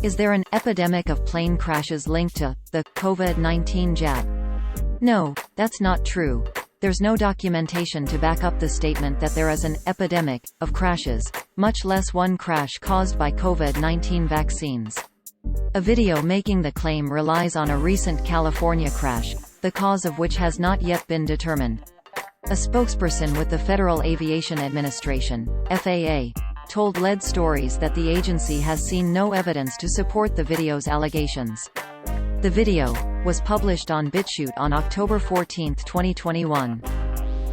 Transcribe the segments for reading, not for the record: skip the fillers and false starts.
Is there an epidemic of plane crashes linked to the COVID-19 jab? No, that's not true. There's no documentation to back up the statement that there is an epidemic of crashes, much less one crash caused by COVID-19 vaccines. A video making the claim relies on a recent California crash, the cause of which has not yet been determined. A spokesperson with the Federal Aviation Administration, FAA, told Lead Stories that the agency has seen no evidence to support the video's allegations. The video was published on BitChute on October 14, 2021.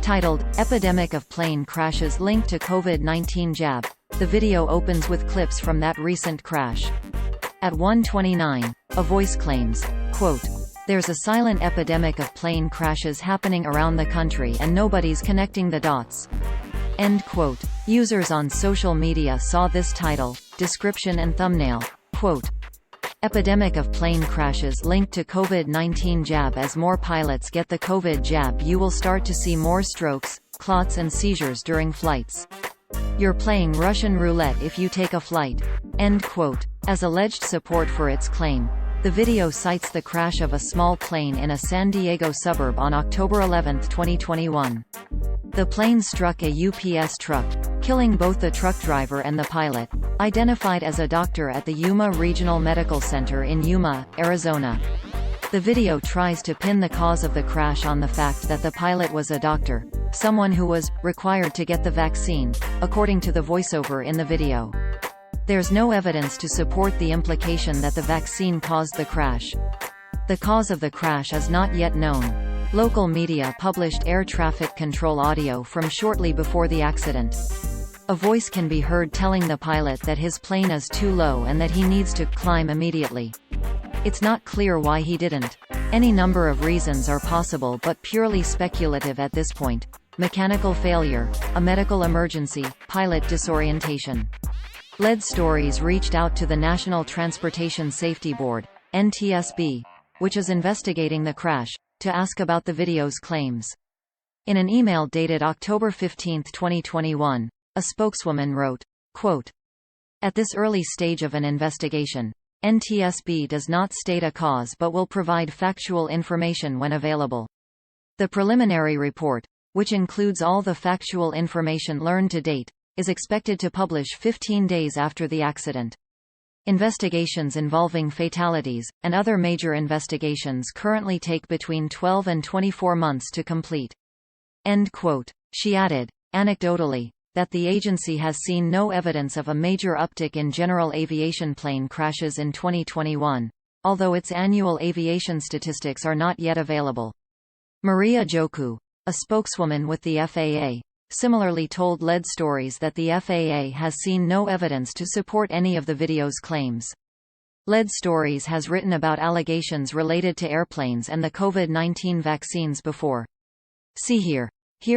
Titled, "Epidemic of Plane Crashes Linked to COVID-19 Jab," the video opens with clips from that recent crash. At 1:29, a voice claims, quote, "There's a silent epidemic of plane crashes happening around the country and nobody's connecting the dots." End quote. Users on social media saw this title, description and thumbnail, quote, "Epidemic of plane crashes linked to COVID-19 jab. As more pilots get the COVID jab, you will start to see more strokes, clots and seizures during flights. You're playing Russian roulette if you take a flight." End quote. As alleged support for its claim, the video cites the crash of a small plane in a San Diego suburb on October 11, 2021. The plane struck a UPS truck, killing both the truck driver and the pilot, identified as a doctor at the Yuma Regional Medical Center in Yuma, Arizona. The video tries to pin the cause of the crash on the fact that the pilot was a doctor, someone who was required to get the vaccine, according to the voiceover in the video. There's no evidence to support the implication that the vaccine caused the crash. The cause of the crash is not yet known. Local media published air traffic control audio from shortly before the accident. A voice can be heard telling the pilot that his plane is too low and that he needs to climb immediately. It's not clear why he didn't. Any number of reasons are possible but purely speculative at this point. Mechanical failure, a medical emergency, pilot disorientation. Lead Stories reached out to the National Transportation Safety Board, NTSB, which is investigating the crash, to ask about the video's claims. In an email dated October 15, 2021, a spokeswoman wrote, quote, "At this early stage of an investigation, NTSB does not state a cause but will provide factual information when available. The preliminary report, which includes all the factual information learned to date, is expected to publish 15 days after the accident. Investigations involving fatalities, and other major investigations currently take between 12 and 24 months to complete." End quote. She added, anecdotally, that the agency has seen no evidence of a major uptick in general aviation plane crashes in 2021, although its annual aviation statistics are not yet available. Maria Joku, a spokeswoman with the FAA, similarly told Lead Stories that the FAA has seen no evidence to support any of the video's claims. Lead Stories has written about allegations related to airplanes and the COVID-19 vaccines before. See here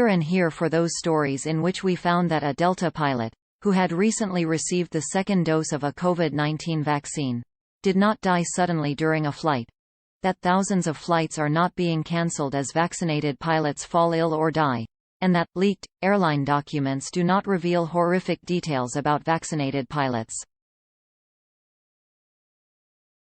and here for those stories in which we found that a Delta pilot, who had recently received the second dose of a COVID-19 vaccine, did not die suddenly during a flight, that thousands of flights are not being cancelled as vaccinated pilots fall ill or die, and that leaked airline documents do not reveal horrific details about vaccinated pilots.